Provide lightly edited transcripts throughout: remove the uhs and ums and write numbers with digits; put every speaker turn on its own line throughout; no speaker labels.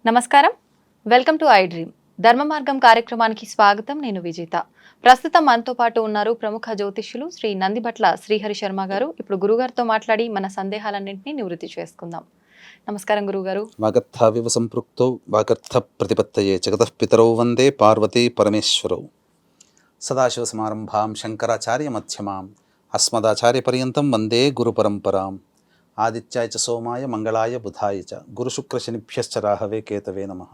నమస్కారం. Welcome to I dream. ధర్మ మార్గం కార్యక్రమానికి స్వాగతం. నేను విజేత. ప్రస్తుతం మనతో పాటు ఉన్నారు ప్రముఖ జ్యోతిష్యులు శ్రీ నందిబట్ల శ్రీహరి శర్మ గారు. ఇప్పుడు గురుగారితో మాట్లాడి మన సందేహాలన్నింటినీ నివృత్తి చేసుకుందాం. నమస్కారం గురుగారు.
వాగర్థావివ సంపృక్తౌ వాగర్థ ప్రతిపత్తయే జగతః పితరౌ వందే పార్వతీ పరమేశ్వరౌ. సదాశివ సమారంభాం శంకరాచార్య మధ్యమాం అస్మదాచార్య పర్యంతం వందే గురు పరంపరాం. ఆదిత్యాయ చ సోమాయ మంగళాయ బుధాయ చ గురుశుక్రశనిభ్యశ్చ రాహవే కేతవే నమః.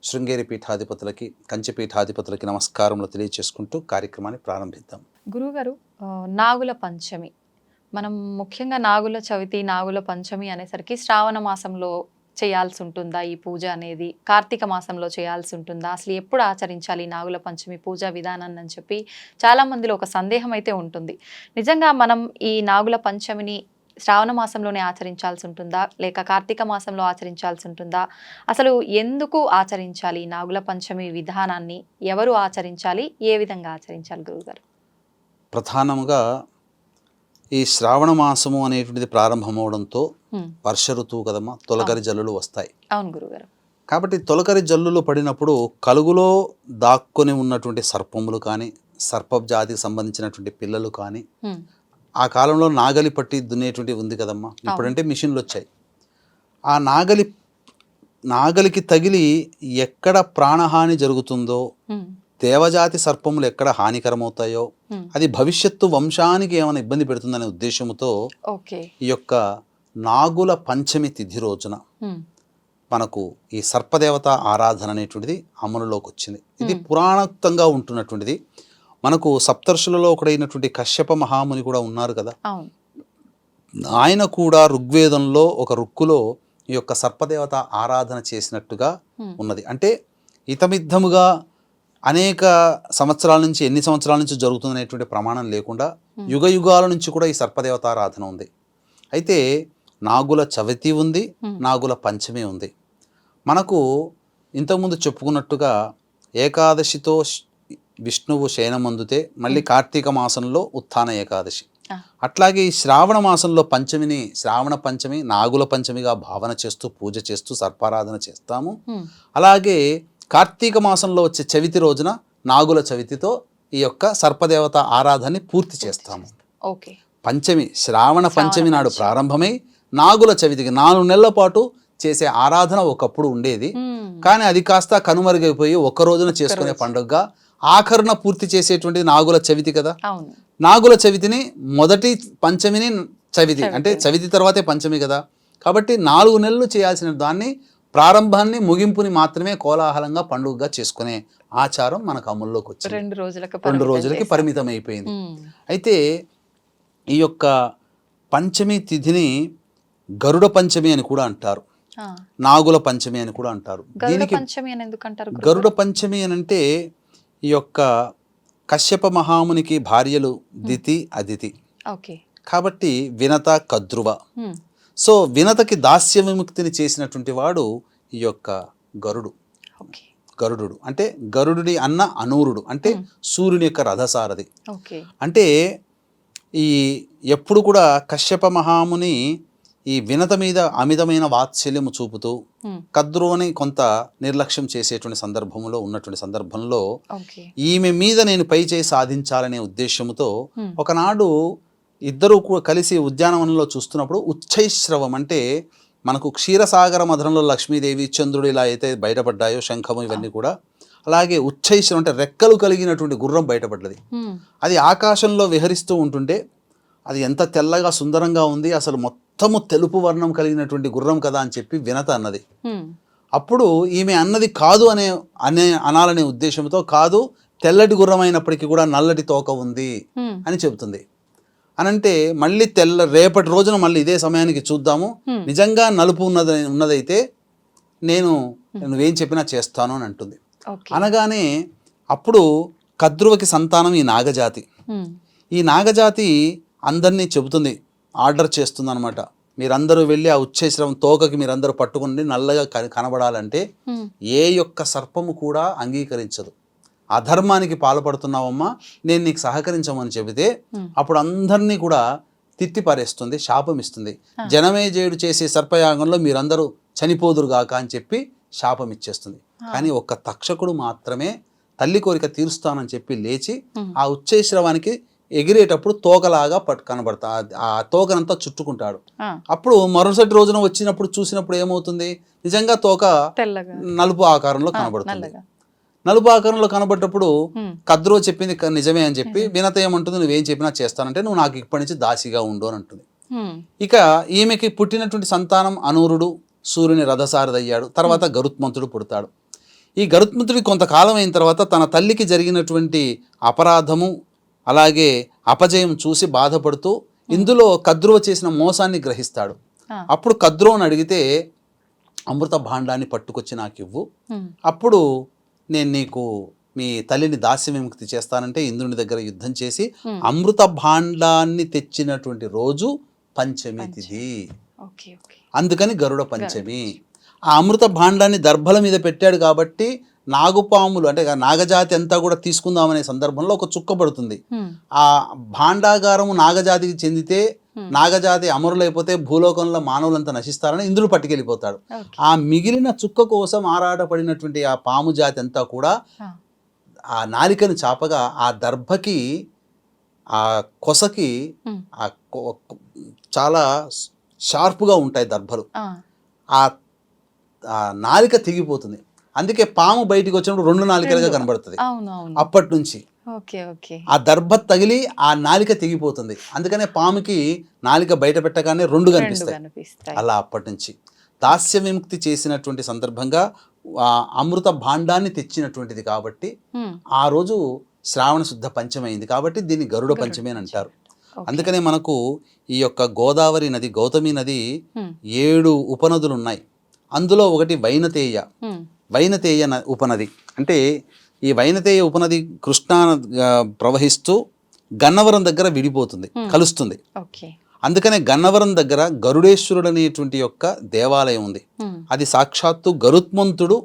శృంగేరి పీఠాధిపతులకి కంచి పీఠాధిపతులకి నమస్కారములు తెలియచేసుకుంటూ కార్యక్రమాన్ని ప్రారంభిద్దాం.
గురుగారు, నాగుల పంచమి, మనం ముఖ్యంగా నాగుల చవితి, నాగుల పంచమి అనేసరికి శ్రావణ మాసంలో చేయాల్సి ఉంటుందా ఈ పూజ అనేది? కార్తీక మాసంలో చేయాల్సి ఉంటుందా? అసలు ఎప్పుడు ఆచరించాలి నాగుల పంచమి పూజా విధానాన్ని అని చెప్పి చాలా మందిలో ఒక సందేహం అయితే ఉంటుంది. నిజంగా మనం ఈ నాగుల పంచమిని శ్రావణ మాసంలోనే ఆచరించాల్సి ఉంటుందా, లేక కార్తీక మాసంలో ఆచరించాల్సి ఉంటుందా? అసలు ఎందుకు ఆచరించాలి నాగుల పంచమి విధానాన్ని? ఎవరు ఆచరించాలి? ఏ విధంగా ఆచరించాలి గురువుగారు?
ప్రధానముగా ఈ శ్రావణ మాసము అనేటువంటిది ప్రారంభమవడంతో వర్ష ఋతువు కదమ్మా, తొలకరి జల్లులు వస్తాయి.
అవును గురుగారు.
కాబట్టి తొలకరి జల్లులు పడినప్పుడు కలుగులో దాక్కొని ఉన్నటువంటి సర్పములు కానీ, సర్పజాతికి సంబంధించినటువంటి పిల్లలు కానీ, ఆ కాలంలో నాగలి పట్టి దున్నేటువంటి ఉంది కదమ్మా, ఇప్పుడంటే మిషన్లు వచ్చాయి. ఆ నాగలికి తగిలి ఎక్కడ ప్రాణహాని జరుగుతుందో, దేవజాతి సర్పములు ఎక్కడ హానికరమవుతాయో, అది భవిష్యత్తు వంశానికి ఏమైనా ఇబ్బంది పెడుతుందనే ఉద్దేశంతో ఈ యొక్క నాగుల పంచమి తిథి రోజున మనకు ఈ సర్పదేవత ఆరాధన అనేటువంటిది అమలులోకి వచ్చింది. ఇది పురాణోక్తంగా ఉంటున్నటువంటిది. మనకు సప్తర్షులలో ఒకడైనటువంటి కశ్యప మహాముని కూడా ఉన్నారు కదా, ఆయన కూడా ఋగ్వేదంలో ఒక రుక్కులో ఈ యొక్క సర్పదేవత ఆరాధన చేసినట్టుగా ఉన్నది. అంటే ఇతమిద్దముగా అనేక సంవత్సరాల నుంచి, ఎన్ని సంవత్సరాల నుంచి జరుగుతుందనేటువంటి ప్రమాణం లేకుండా యుగ యుగాల నుంచి కూడా ఈ సర్పదేవతారాధన ఉంది. అయితే నాగుల చవితి ఉంది, నాగుల పంచమి ఉంది. మనకు ఇంతకుముందు చెప్పుకున్నట్టుగా ఏకాదశితో విష్ణువు శయనమందుతే, మళ్ళీ కార్తీక మాసంలో ఉత్థాన ఏకాదశి, అట్లాగే ఈ శ్రావణ మాసంలో పంచమిని శ్రావణ పంచమి, నాగుల పంచమిగా భావన చేస్తూ పూజ చేస్తూ సర్పారాధన చేస్తాము. అలాగే కార్తీక మాసంలో వచ్చే చవితి రోజున నాగుల చవితితో ఈ యొక్క సర్పదేవత ఆరాధనని పూర్తి చేస్తాము. పంచమి శ్రావణ పంచమి నాడు ప్రారంభమై నాగుల చవితికి 4 నెలల పాటు చేసే ఆరాధన ఒకప్పుడు ఉండేది. కానీ అది కాస్త కనుమరుగైపోయి ఒక్క రోజున చేసుకునే పండుగగా ఆఖరున పూర్తి చేసేటువంటి నాగుల చవితి కదా. నాగుల చవితిని మొదటి పంచమిని చవితి అంటే చవితి తర్వాతే పంచమి కదా. కాబట్టి 4 నెలలు చేయాల్సిన దాన్ని ప్రారంభాన్ని ముగింపుని మాత్రమే కోలాహలంగా పండుగగా చేసుకునే ఆచారం మనకు అమల్లోకి వచ్చింది. 2 రోజులకి పరిమితం అయిపోయింది. అయితే ఈ యొక్క పంచమి తిథిని గరుడ పంచమి అని కూడా అంటారు, నాగుల పంచమి అని కూడా అంటారు. దీనికి గరుడ పంచమి అని అంటే ఈ యొక్క కశ్యప మహామునికి భార్యలు దితి అదితి కాబట్టి వినత కద్రువ. సో వినతకి దాస్య విముక్తిని చేసినటువంటి వాడు ఈ యొక్క గరుడు. అంటే గరుడుని అన్న అనూరుడు, అంటే సూర్యుని యొక్క రథసారథి. అంటే ఈ ఎప్పుడు కూడా కశ్యప మహాముని ఈ వినత మీద అమితమైన వాత్సల్యము చూపుతూ కద్రువని కొంత నిర్లక్ష్యం చేసేటువంటి సందర్భంలో ఈమె మీద నేను పై చేయి సాధించాలనే ఉద్దేశంతో ఒకనాడు ఇద్దరు కలిసి ఉద్యానవనంలో చూస్తున్నప్పుడు ఉచ్చైశ్రవం అంటే మనకు క్షీరసాగర మధురంలో లక్ష్మీదేవి చంద్రుడు ఇలా అయితే బయటపడ్డాయో శంఖము ఇవన్నీ కూడా, అలాగే ఉచ్చైశ్రవం అంటే రెక్కలు కలిగినటువంటి గుర్రం బయటపడ్డది. అది ఆకాశంలో విహరిస్తూ ఉంటుంటే అది ఎంత తెల్లగా సుందరంగా ఉంది, అసలు మొత్తము తెలుపు వర్ణం కలిగినటువంటి గుర్రం కదా అని చెప్పి వినత అన్నది. అప్పుడు ఈమె అన్నది కాదు అనాలనే ఉద్దేశంతో, కాదు తెల్లటి గుర్రం అయినప్పటికీ కూడా నల్లటి తోక ఉంది అని చెబుతుంది. అనంటే మళ్ళీ రేపటి రోజున మళ్ళీ ఇదే సమయానికి చూద్దాము, నిజంగా నలుపు ఉన్నదైతే నువ్వేం చెప్పినా చేస్తాను అని అంటుంది. అనగానే అప్పుడు కద్రువకి సంతానం ఈ నాగజాతి. ఈ నాగజాతి అందరినీ చెబుతుంది, ఆర్డర్ చేస్తుంది అనమాట. మీరందరూ వెళ్ళి ఆ ఉచ్ఛేశ్రవం తోకకి మీరందరూ పట్టుకుని నల్లగా కనబడాలంటే ఏ యొక్క సర్పము కూడా అంగీకరించదు. అధర్మానికి పాల్పడుతున్నావమ్మా, నేను నీకు సహకరించమని చెబితే అప్పుడు అందరినీ కూడా తిట్టి పారేస్తుంది, శాపం ఇస్తుంది. జనమేజయుడు చేసే సర్పయాగంలో మీరందరూ చనిపోదురుగాక అని చెప్పి శాపం ఇచ్చేస్తుంది. కానీ ఒక్క తక్షకుడు మాత్రమే తల్లి కోరిక తీరుస్తానని చెప్పి లేచి ఆ ఉచ్చైశ్రవానికి ఎగిరేటప్పుడు తోకలాగా కనబడతా ఆ తోకనంతా చుట్టుకుంటాడు. అప్పుడు మరుసటి రోజున వచ్చినప్పుడు చూసినప్పుడు ఏమవుతుంది, నిజంగా తోక నలుపు ఆకారంలో కనబడుతుంది. నలుపు ఆకారంలో కనబడ్డప్పుడు కద్రో చెప్పింది నిజమే అని చెప్పి వినత ఏమంటుంది, నువ్వేం చెప్పినా చేస్తానంటే నువ్వు నాకు ఇప్పటి నుంచి దాసిగా ఉండు అని అంటుంది. ఇక ఈమెకి పుట్టినటువంటి సంతానం అనూరుడు సూర్యుని రథసారథయ్యాడు. తర్వాత గరుత్మంతుడు పుడతాడు. ఈ గరుత్మంతుడి కొంతకాలం అయిన తర్వాత తన తల్లికి జరిగినటువంటి అపరాధము అలాగే అపజయం చూసి బాధపడుతూ ఇందులో కద్రువ చేసిన మోసాన్ని గ్రహిస్తాడు. అప్పుడు కద్రువని అడిగితే అమృత భాండాన్ని పట్టుకొచ్చి నాకు ఇవ్వు, అప్పుడు నేను నీకు మీ తల్లిని దాస్య విముక్తి చేస్తానంటే ఇంద్రుని దగ్గర యుద్ధం చేసి అమృత భాండాన్ని తెచ్చినటువంటి రోజు పంచమి తిథి. అందుకని గరుడ పంచమి. ఆ అమృత భాండాన్ని దర్భల మీద పెట్టాడు కాబట్టి నాగుపాములు అంటే నాగజాతి అంతా కూడా తీసుకుందామనే సందర్భంలో ఒక చుక్క పడుతుంది. ఆ భాండాగారము నాగజాతికి చెందితే నాగజాతి అమరులైపోతే భూలోకంలో మానవులంతా నశిస్తారని ఇంద్రుడు పట్టుకెళ్ళిపోతాడు. ఆ మిగిలిన చుక్క కోసం ఆరాటపడినటువంటి ఆ పాము జాతి అంతా కూడా ఆ నాలికను చాపగా ఆ దర్భకి ఆ కొసకి చాలా షార్ప్గా ఉంటాయి దర్భలు. ఆ నాలిక తెగిపోతుంది. అందుకే పాము బయటికి వచ్చినప్పుడు రెండు నాలికలుగా కనబడుతుంది. అప్పటి నుంచి ఆ దర్భ తగిలి ఆ నాలిక తెగిపోతుంది. అందుకనే పాముకి నాలిక బయట పెట్టగానే రెండు కనిపిస్తాయి. అలా అప్పటి నుంచి దాస్య విముక్తి చేసినటువంటి సందర్భంగా అమృత భాండాన్ని తెచ్చినటువంటిది కాబట్టి ఆ రోజు శ్రావణ శుద్ధ పంచమైంది కాబట్టి దీన్ని గరుడ పంచమి అని అంటారు. అందుకనే మనకు ఈ యొక్క గోదావరి నది గౌతమి నది 7 ఉపనదులు ఉన్నాయి. అందులో ఒకటి వైనతేయ ఉపనది. అంటే ఈ వైనతేయ ఉపనది కృష్ణా ప్రవహిస్తూ గన్నవరం దగ్గర విడిపోతుంది, కలుస్తుంది. అందుకనే గన్నవరం దగ్గర గరుడేశ్వరుడు అనేటువంటి యొక్క దేవాలయం ఉంది. అది సాక్షాత్తు గరుత్మంతుడు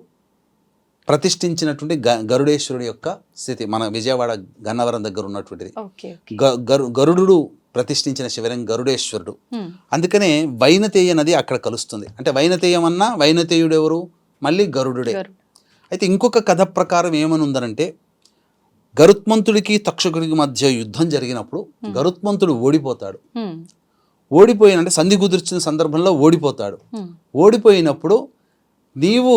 ప్రతిష్ఠించినటువంటి గరుడేశ్వరుడి యొక్క స్థితి. మన విజయవాడ గన్నవరం దగ్గర ఉన్నటువంటిది. గరుడు ప్రతిష్ఠించిన శివలింగం గరుడేశ్వరుడు. అందుకనే వైనతేయ నది అక్కడ కలుస్తుంది. అంటే వైనతేయం అన్నా వైనతేయుడు ఎవరు, మళ్ళీ గరుడుడే. అయితే ఇంకొక కథ ప్రకారం ఏమని ఉందనంటే గరుత్మంతుడికి తక్షకుడికి మధ్య యుద్ధం జరిగినప్పుడు గరుత్మంతుడు ఓడిపోతాడు. ఓడిపోయినంటే సంధి కుదిర్చిన సందర్భంలో ఓడిపోతాడు. ఓడిపోయినప్పుడు నీవు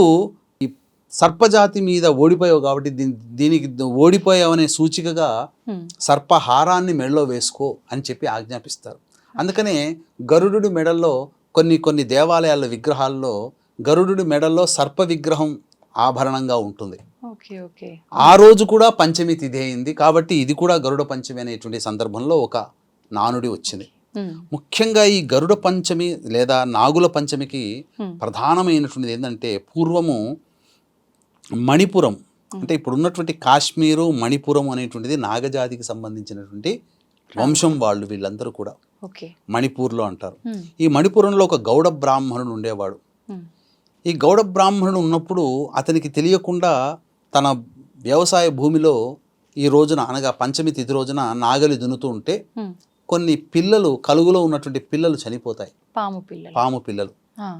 ఈ సర్పజాతి మీద ఓడిపోయావు కాబట్టి దీనికి ఓడిపోయావనే సూచికగా సర్పహారాన్ని మెడలో వేసుకో అని చెప్పి ఆజ్ఞాపిస్తారు. అందుకనే గరుడు మెడల్లో కొన్ని దేవాలయాల విగ్రహాల్లో గరుడు మెడల్లో సర్ప విగ్రహం ఆభరణంగా ఉంటుంది. ఆ రోజు కూడా పంచమి తిథి అయింది కాబట్టి ఇది కూడా గరుడ పంచమి అనేటువంటి సందర్భంలో ఒక నానుడి వచ్చింది. ముఖ్యంగా ఈ గరుడ పంచమి లేదా నాగుల పంచమికి ప్రధానమైనటువంటిది ఏంటంటే పూర్వము మణిపురం అంటే ఇప్పుడు ఉన్నటువంటి కాశ్మీరు మణిపురం అనేటువంటిది నాగజాతికి సంబంధించినటువంటి వంశం వాళ్ళు. వీళ్ళందరూ కూడా మణిపూర్లో అంటారు. ఈ మణిపురంలో ఒక గౌడ బ్రాహ్మణుడు ఉండేవాడు. ఈ గౌడ బ్రాహ్మణుడు ఉన్నప్పుడు అతనికి తెలియకుండా తన వ్యవసాయ భూమిలో ఈ రోజున అనగా పంచమి తిథి రోజున నాగలి దున్నుతూ ఉంటే కొన్ని పిల్లలు కలుగులో ఉన్నటువంటి పిల్లలు చనిపోతాయి. పాము పిల్లలు.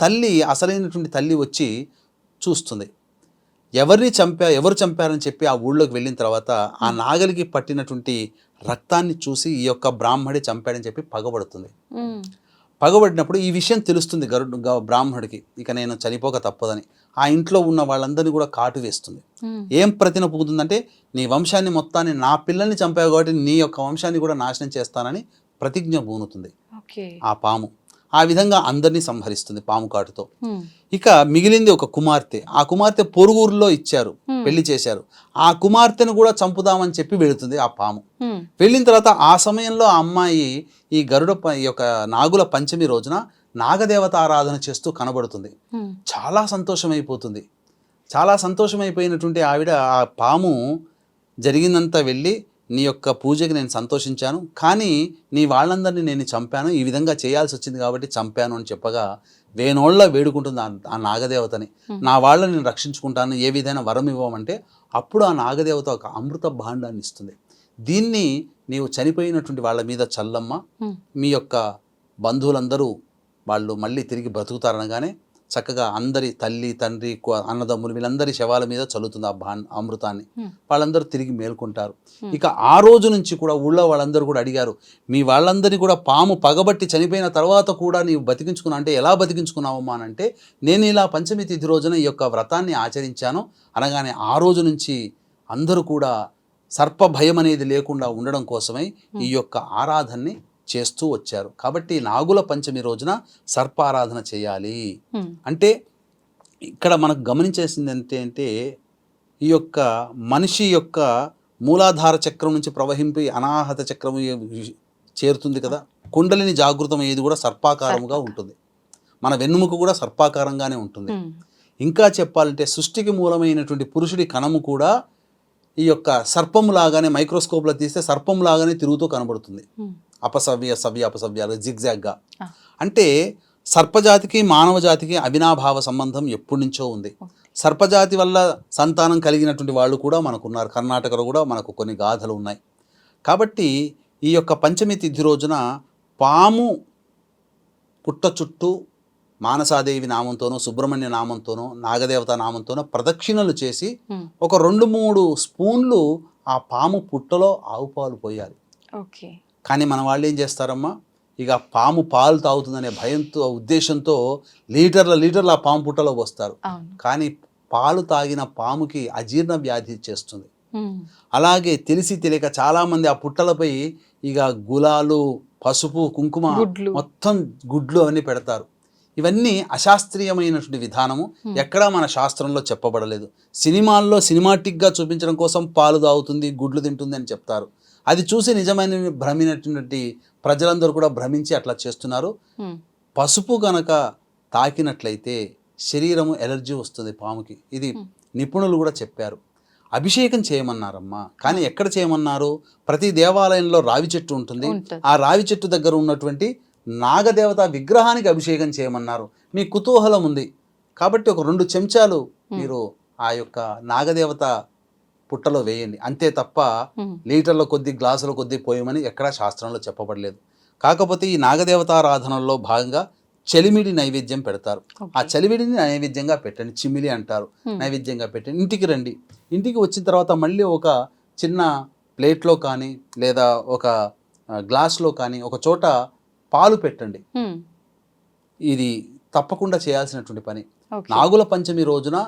తల్లి అసలైనటువంటి తల్లి వచ్చి చూస్తుంది. ఎవరు చంపారని చెప్పి ఆ ఊళ్ళోకి వెళ్ళిన తర్వాత ఆ నాగలికి పట్టినటువంటి రక్తాన్ని చూసి ఈ యొక్క బ్రాహ్మడే చంపాడని చెప్పి పగబడుతుంది. పగబడినప్పుడు ఈ విషయం తెలుస్తుంది బ్రాహ్మణుడికి, ఇక నేను చనిపోక తప్పదని. ఆ ఇంట్లో ఉన్న వాళ్ళందరినీ కూడా కాటు వేస్తుంది. ఏం ప్రతిన పూగుతుందంటే నీ వంశాన్ని మొత్తాన్ని నా పిల్లల్ని చంపావు కాబట్టి నీ యొక్క వంశాన్ని కూడా నాశనం చేస్తానని ప్రతిజ్ఞ పూనుతుంది ఆ పాము. ఆ విధంగా అందరినీ సంహరిస్తుంది పాము కాటుతో. ఇక మిగిలింది ఒక కుమార్తె. ఆ కుమార్తె పొరుగురులో ఇచ్చారు, పెళ్లి చేశారు. ఆ కుమార్తెను కూడా చంపుదామని చెప్పి వెళుతుంది ఆ పాము. వెళ్ళిన తర్వాత ఆ సమయంలో ఆ అమ్మాయి ఈ యొక్క నాగుల పంచమి రోజున నాగదేవత ఆరాధన చేస్తూ కనబడుతుంది. చాలా సంతోషమైపోతుంది. చాలా సంతోషమైపోయినటువంటి ఆవిడ ఆ పాము జరిగిందంతా వెళ్ళి నీ యొక్క పూజకి నేను సంతోషించాను, కానీ నీ వాళ్ళందరినీ నేను చంపాను, ఈ విధంగా చేయాల్సి వచ్చింది కాబట్టి చంపాను అని చెప్పగా వేణోళ్ళ వేడుకుంటుంది ఆ నాగదేవతని. నా వాళ్ళని నేను రక్షించుకుంటాను, ఏ విధంగా వరం ఇవ్వమంటే అప్పుడు ఆ నాగదేవత ఒక అమృత భాండాన్ని ఇస్తుంది. దీన్ని నీవు చనిపోయినటువంటి వాళ్ళ మీద చల్లమ్మ, మీ యొక్క బంధువులందరూ వాళ్ళు మళ్ళీ తిరిగి బ్రతుకుతారనగానే చక్కగా అందరి తల్లి తండ్రి అన్నదమ్ములు వీళ్ళందరి శవాల మీద చల్లుతుంది ఆ అమృతాన్ని. వాళ్ళందరూ తిరిగి మేల్కొంటారు. ఇక ఆ రోజు నుంచి కూడా ఊళ్ళో వాళ్ళందరూ కూడా అడిగారు, మీ వాళ్ళందరినీ కూడా పాము పగబట్టి చనిపోయిన తర్వాత కూడా నీవు బతికించుకున్నావు అంటే ఎలా బతికించుకున్నావమ్మా అని అంటే, నేను ఇలా పంచమి తిథి రోజున ఈ యొక్క వ్రతాన్ని ఆచరించాను అనగానే ఆ రోజు నుంచి అందరూ కూడా సర్ప భయం అనేది లేకుండా ఉండడం కోసమై ఈ యొక్క ఆరాధనని చేస్తూ వచ్చారు. కాబట్టి నాగుల పంచమి రోజున సర్పారాధన చేయాలి. అంటే ఇక్కడ మనకు గమనించేసింది అంటే ఈ యొక్క మనిషి యొక్క మూలాధార చక్రం నుంచి ప్రవహింపి అనాహత చక్రం చేరుతుంది కదా, కుండలిని జాగృతం అయ్యేది కూడా సర్పాకారముగా ఉంటుంది. మన వెన్నుముక కూడా సర్పాకారంగానే ఉంటుంది. ఇంకా చెప్పాలంటే సృష్టికి మూలమైనటువంటి పురుషుడి కణము కూడా ఈ యొక్క సర్పంలాగానే మైక్రోస్కోప్లో తీస్తే సర్పంలాగానే తిరుగుతూ కనబడుతుంది. అపసవ్య సవ్య అపసవ్యాలు జిగ్జాగ్గా. అంటే సర్పజాతికి మానవ జాతికి అవినాభావ సంబంధం ఎప్పటి నుంచో ఉంది. సర్పజాతి వల్ల సంతానం కలిగినటువంటి వాళ్ళు కూడా మనకున్నారు. కర్ణాటకలో కూడా మనకు కొన్ని గాథలు ఉన్నాయి. కాబట్టి ఈ యొక్క పంచమి తిథి రోజున పాము పుట్ట చుట్టూ మానసాదేవి నామంతోనో సుబ్రహ్మణ్య నామంతోనో నాగదేవత నామంతోనో ప్రదక్షిణలు చేసి ఒక 2-3 స్పూన్లు ఆ పాము పుట్టలో ఆవు పాలు పోయాలి. కానీ మన వాళ్ళు ఏం చేస్తారమ్మా, ఇక పాము పాలు తాగుతుందనే భయంతో ఉద్దేశంతో లీటర్ల ఆ పాము పుట్టలో పోస్తారు. కానీ పాలు తాగిన పాముకి అజీర్ణ వ్యాధి చేస్తుంది. అలాగే తెలిసి తెలియక చాలామంది ఆ పుట్టలపై ఇక గులాలు, పసుపు, కుంకుమ, మొత్తం గుడ్లు అవన్నీ పెడతారు. ఇవన్నీ అశాస్త్రీయమైనటువంటి విధానము. ఎక్కడా మన శాస్త్రంలో చెప్పబడలేదు. సినిమాల్లో సినిమాటిక్గా చూపించడం కోసం పాలు తాగుతుంది, గుడ్లు తింటుంది అని చెప్తారు. అది చూసి నిజమైన భ్రమినటువంటి ప్రజలందరూ కూడా భ్రమించి అట్లా చేస్తున్నారు. పసుపు గనక తాకినట్లయితే శరీరము ఎలర్జీ వస్తుంది పాముకి. ఇది నిపుణులు కూడా చెప్పారు. అభిషేకం చేయమన్నారమ్మా. కానీ ఎక్కడ చేయమన్నారు? ప్రతి దేవాలయంలో రావి చెట్టు ఉంటుంది. ఆ రావి చెట్టు దగ్గర ఉన్నటువంటి నాగదేవత విగ్రహానికి అభిషేకం చేయమన్నారు. మీ కుతూహలం ఉంది కాబట్టి ఒక 2 చెంచాలు మీరు ఆ యొక్క నాగదేవత పుట్టలో వేయండి, అంతే తప్ప లీటర్ల కొద్ది గ్లాసుల కొద్ది పోయమని ఎక్కడా శాస్త్రంలో చెప్పబడలేదు. కాకపోతే ఈ నాగదేవతారాధనలో భాగంగా చలిమిడి నైవేద్యం పెడతారు. ఆ చలిమిడిని నైవేద్యంగా పెట్టండి, చిమిలి అంటారు. నైవేద్యంగా పెట్టండి. ఇంటికి రండి. ఇంటికి వచ్చిన తర్వాత మళ్ళీ ఒక చిన్న ప్లేట్లో కానీ లేదా ఒక గ్లాస్లో కానీ ఒక చోట పాలు పెట్టండి. ఇది తప్పకుండా చేయాల్సినటువంటి పని. నాగుల పంచమి రోజున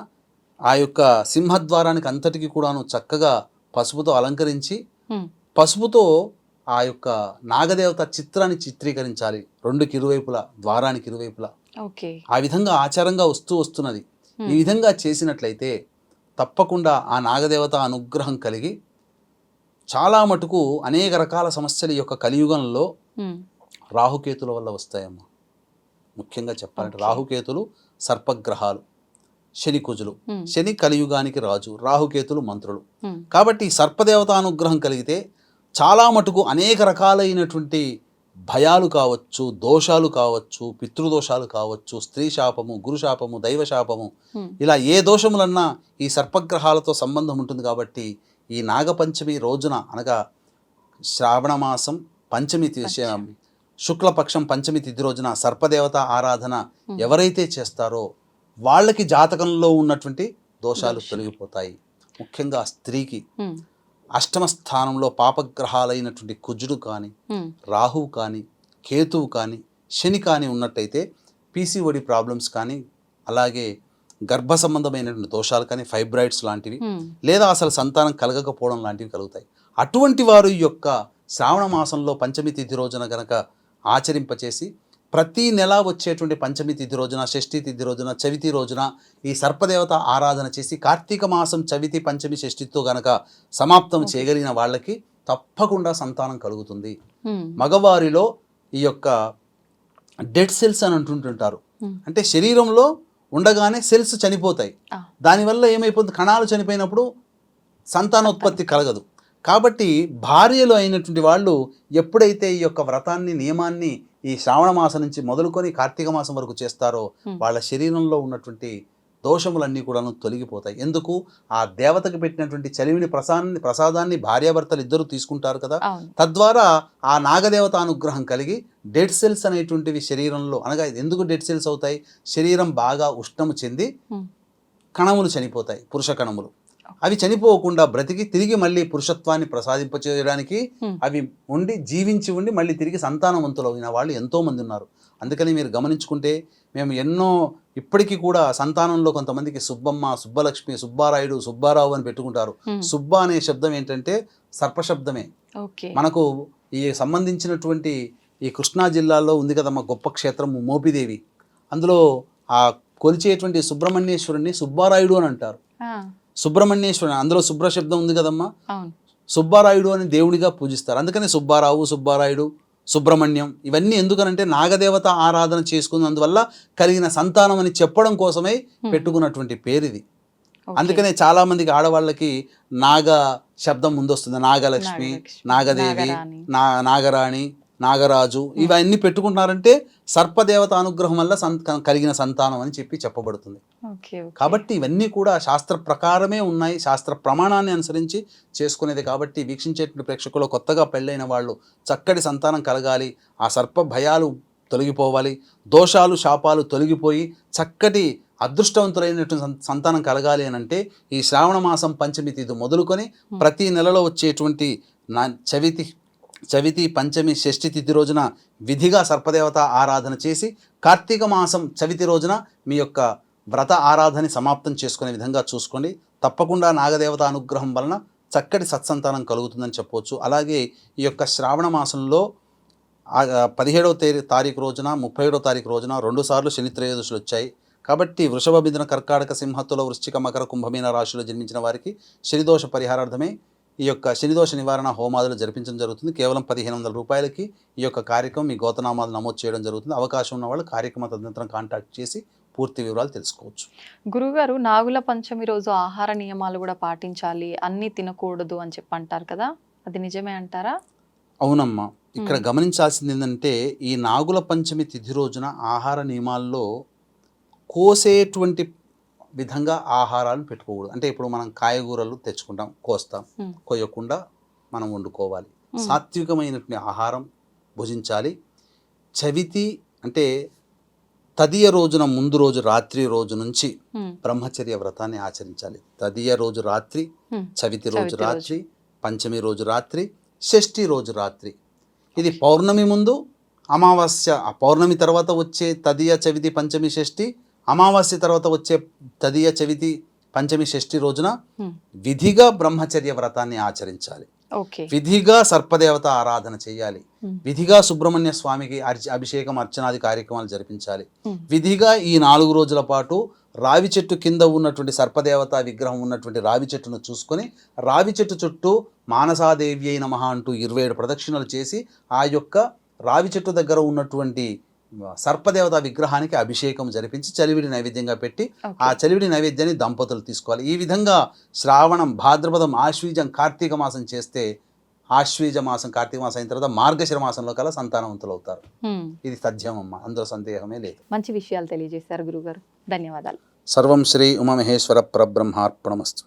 ఆ యొక్క సింహద్వారానికి అంతటికి కూడాను చక్కగా పసుపుతో అలంకరించి పసుపుతో ఆ యొక్క నాగదేవత చిత్రాన్ని చిత్రీకరించాలి 2కి ఇరువైపులా, ద్వారానికి ఇరువైపులా. ఆ విధంగా ఆచారంగా వస్తున్నది. ఈ విధంగా చేసినట్లయితే తప్పకుండా ఆ నాగదేవత అనుగ్రహం కలిగి చాలా మటుకు అనేక రకాల సమస్యలు ఈ యొక్క కలియుగంలో రాహుకేతుల వల్ల వస్తాయమ్మా. ముఖ్యంగా చెప్పాలంటే రాహుకేతులు సర్పగ్రహాలు, శని కుజులు. శని కలియుగానికి రాజు, రాహుకేతులు మంత్రులు. కాబట్టి సర్పదేవత అనుగ్రహం కలిగితే చాలా మటుకు అనేక రకాలైనటువంటి భయాలు కావచ్చు, దోషాలు కావచ్చు, పితృదోషాలు కావచ్చు, స్త్రీ శాపము, గురుశాపము, దైవశాపము, ఇలా ఏ దోషములన్నా ఈ సర్పగ్రహాలతో సంబంధం ఉంటుంది. కాబట్టి ఈ నాగపంచమి రోజున అనగా శ్రావణ మాసం పంచమి శుక్లపక్షం పంచమి తిథి రోజున సర్పదేవత ఆరాధన ఎవరైతే చేస్తారో వాళ్ళకి జాతకంలో ఉన్నటువంటి దోషాలు తొలగిపోతాయి. ముఖ్యంగా స్త్రీకి అష్టమ స్థానంలో పాపగ్రహాలైనటువంటి కుజుడు కానీ, రాహువు కానీ, కేతువు కానీ, శని కానీ ఉన్నట్టయితే పీసీఓడి ప్రాబ్లమ్స్ కానీ, అలాగే గర్భ సంబంధమైనటువంటి దోషాలు కానీ, ఫైబ్రాయిడ్స్ లాంటివి, లేదా అసలు సంతానం కలగకపోవడం లాంటివి కలుగుతాయి. అటువంటి వారు ఈ యొక్క శ్రావణ మాసంలో పంచమి తిథి రోజున గనక ఆచరింపచేసి ప్రతి నెల వచ్చేటువంటి పంచమి తిథి రోజున, షష్ఠి తిథి రోజున, చవితి రోజున ఈ సర్పదేవత ఆరాధన చేసి కార్తీక మాసం చవితి పంచమి షష్ఠితో గనక సమాప్తం చేయగలిగిన వాళ్ళకి తప్పకుండా సంతానం కలుగుతుంది. మగవారిలో ఈ యొక్క డెడ్ సెల్స్ అని అంటుంటుంటారు. అంటే శరీరంలో ఉండగానే సెల్స్ చనిపోతాయి. దానివల్ల ఏమైపోతుంది, కణాలు చనిపోయినప్పుడు సంతానోత్పత్తి కలగదు. కాబట్టి భార్యలు అయినటువంటి వాళ్ళు ఎప్పుడైతే ఈ యొక్క వ్రతాన్ని, నియమాన్ని ఈ శ్రావణ మాసం నుంచి మొదలుకొని కార్తీక మాసం వరకు చేస్తారో వాళ్ళ శరీరంలో ఉన్నటువంటి దోషములన్నీ కూడాను తొలగిపోతాయి. ఎందుకు? ఆ దేవతకు పెట్టినటువంటి చలివిని ప్రసాదాన్ని భార్యాభర్తలు ఇద్దరు తీసుకుంటారు కదా, తద్వారా ఆ నాగదేవత అనుగ్రహం కలిగి డెడ్ సెల్స్ అనేటువంటివి శరీరంలో, అనగా ఎందుకు డెడ్ సెల్స్ అవుతాయి? శరీరం బాగా ఉష్ణము చెంది కణములు చనిపోతాయి, పురుష కణములు. అవి చనిపోకుండా బ్రతికి తిరిగి మళ్ళీ పురుషత్వాన్ని ప్రసాదింపచేయడానికి అవి ఉండి జీవించి ఉండి మళ్ళీ తిరిగి సంతానవంతులైన వాళ్ళు ఎంతోమంది ఉన్నారు. అందుకని మీరు గమనించుకుంటే మేము ఎన్నో ఇప్పటికీ కూడా సంతానంలో కొంతమందికి సుబ్బమ్మ, సుబ్బలక్ష్మి, సుబ్బారాయుడు, సుబ్బారావు అని పెట్టుకుంటారు. సుబ్బ అనే శబ్దం ఏంటంటే సర్పశబ్దమే. మనకు ఈ సంబంధించినటువంటి ఈ కృష్ణా జిల్లాలో ఉంది కదమ్మా గొప్ప క్షేత్రం మోపిదేవి, అందులో ఆ కొలిచేటువంటి సుబ్రహ్మణ్యేశ్వరుని సుబ్బారాయుడు అని అంటారు. సుబ్రహ్మణ్యేశ్వరుని అందులో శుభ్ర శబ్దం ఉంది కదమ్మా, సుబ్బారాయుడు అని దేవుడిగా పూజిస్తారు. అందుకని సుబ్బారావు, సుబ్బారాయుడు, సుబ్రహ్మణ్యం ఇవన్నీ ఎందుకనంటే నాగదేవత ఆరాధన చేసుకున్నందువల్ల కలిగిన సంతానం అని చెప్పడం కోసమే పెట్టుకున్నటువంటి పేరు ఇది. అందుకనే చాలా మందికి ఆడవాళ్ళకి నాగ శబ్దం ముందొస్తుంది. నాగలక్ష్మి, నాగదేవి, నాగరాణి, నాగరాజు ఇవన్నీ పెట్టుకుంటున్నారంటే సర్పదేవత అనుగ్రహం వల్ల కలిగిన సంతానం అని చెప్పబడుతుంది. కాబట్టి ఇవన్నీ కూడా శాస్త్ర ప్రకారమే ఉన్నాయి, శాస్త్ర ప్రమాణాన్ని అనుసరించి చేసుకునేది. కాబట్టి వీక్షించేటువంటి ప్రేక్షకులు కొత్తగా పెళ్ళైన వాళ్ళు చక్కటి సంతానం కలగాలి, ఆ సర్ప భయాలు తొలగిపోవాలి, దోషాలు శాపాలు తొలగిపోయి చక్కటి అదృష్టవంతులైనటువంటి సంతానం కలగాలి అని అంటే ఈ శ్రావణ మాసం పంచమి తిథి మొదలుకొని ప్రతి నెలలో వచ్చేటువంటి చవితి, పంచమి, షష్ఠి తిథి రోజున విధిగా సర్పదేవత ఆరాధన చేసి కార్తీక మాసం చవితి రోజున మీ యొక్క వ్రత ఆరాధన సమాప్తం చేసుకునే విధంగా చూసుకోండి. తప్పకుండా నాగదేవత అనుగ్రహం వలన చక్కటి సత్సంతానం కలుగుతుందని చెప్పవచ్చు. అలాగే ఈ యొక్క శ్రావణ మాసంలో 17వ తారీఖు రోజున, 31వ తారీఖు రోజున 2 సార్లు శని త్రయోదశులు వచ్చాయి. కాబట్టి వృషభ, మిథున, కర్కాటక, సింహత్తుల, వృశ్చిక, మకర, కుంభమీన రాశిలో జన్మించిన వారికి శనిదోష పరిహారార్థమే ఈ యొక్క శనిదోష నివారణ హోమాదులు జరిపించడం జరుగుతుంది. కేవలం 1500 రూపాయలకి ఈ యొక్క కార్యక్రమం మీ గోతనామాలు నమోదు చేయడం జరుగుతుంది. అవకాశం ఉన్న వాళ్ళు కార్యక్రమ తదనంతరం కాంటాక్ట్ చేసి పూర్తి వివరాలు తెలుసుకోవచ్చు.
గురుగారు, నాగుల పంచమి రోజు ఆహార నియమాలు కూడా పాటించాలి, అన్నీ తినకూడదు అని చెప్పి అంటారు కదా, అది నిజమే అంటారా?
అవునమ్మా. ఇక్కడ గమనించాల్సింది ఏంటంటే ఈ నాగుల పంచమి తిథి రోజున ఆహార నియమాల్లో కోసేటువంటి విధంగా ఆహారాలు పెట్టుకోకూడదు. అంటే ఇప్పుడు మనం కాయగూరలు తెచ్చుకుంటాం, కోస్తాం, కోయకుండా మనం వండుకోవాలి. సాత్వికమైనటువంటి ఆహారం భుజించాలి. చవితి అంటే తదియ రోజున ముందు రోజు రాత్రి రోజు నుంచి బ్రహ్మచర్య వ్రతాన్ని ఆచరించాలి. తదియ రోజు రాత్రి, చవితి రోజు రాత్రి, పంచమి రోజు రాత్రి, షష్ఠి రోజు రాత్రి. ఇది పౌర్ణమి ముందు, అమావాస్య, పౌర్ణమి తర్వాత వచ్చే తదియ, చవితి, పంచమి, షష్ఠి, అమావాస్య తర్వాత వచ్చే తదియ, చవితి, పంచమి, షష్ఠి రోజున విధిగా బ్రహ్మచర్య వ్రతాన్ని ఆచరించాలి. విధిగా సర్పదేవత ఆరాధన చేయాలి. విధిగా సుబ్రహ్మణ్య స్వామికి అభిషేకం, అర్చనాది కార్యక్రమాలు జరిపించాలి. విధిగా ఈ 4 రోజుల పాటు రావి చెట్టు కింద ఉన్నటువంటి సర్పదేవత విగ్రహం ఉన్నటువంటి రావి చెట్టును చూసుకొని రావి చెట్టు చుట్టూ మానసాదేవి అయిన మహా అంటూ 27 ప్రదక్షిణలు చేసి ఆ యొక్క రావి చెట్టు దగ్గర ఉన్నటువంటి సర్పదేవత విగ్రహానికి అభిషేకం జరిపించి చలివిడి నైవేద్యంగా పెట్టి ఆ చలివిడి నైవేద్యాన్ని దంపతులు తీసుకోవాలి. ఈ విధంగా శ్రావణం, భాద్రపదం, ఆశ్వీజం, కార్తీక మాసం చేస్తే ఆశ్వీజ మాసం, కార్తీక మాసం అయిన తర్వాత మార్గశిర మాసంలో కల్లా సంతానవంతులు అవుతారు. ఇది తథ్యమమ్మ, అందులో సందేహమే లేదు.
మంచి విషయాలు తెలియజేశారు గురుగారు, ధన్యవాదాలు.
సర్వం శ్రీ ఉమామహేశ్వర పరబ్రహ్మార్పణమస్తు.